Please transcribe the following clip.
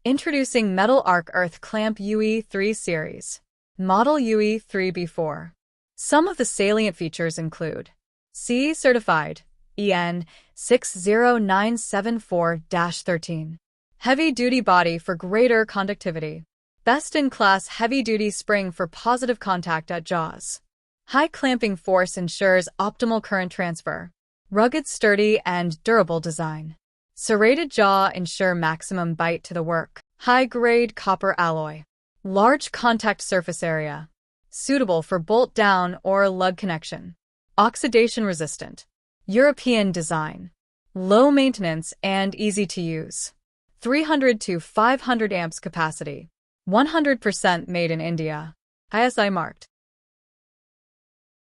Introducing Metal Arc Earth Clamp UE3 Series. Model UE3B4. Some of the salient features include CE certified, EN 60974-13. Heavy-duty body for greater conductivity. Best-in-class heavy-duty spring for positive contact at jaws. High clamping force ensures optimal current transfer. Rugged, sturdy, and durable design. Serrated jaw ensure maximum bite to the work. High-grade copper alloy. Large contact surface area. Suitable for bolt-down or lug connection. Oxidation-resistant. European design. Low maintenance and easy to use. 300 to 500 amps capacity. 100% made in India. ISI Marked.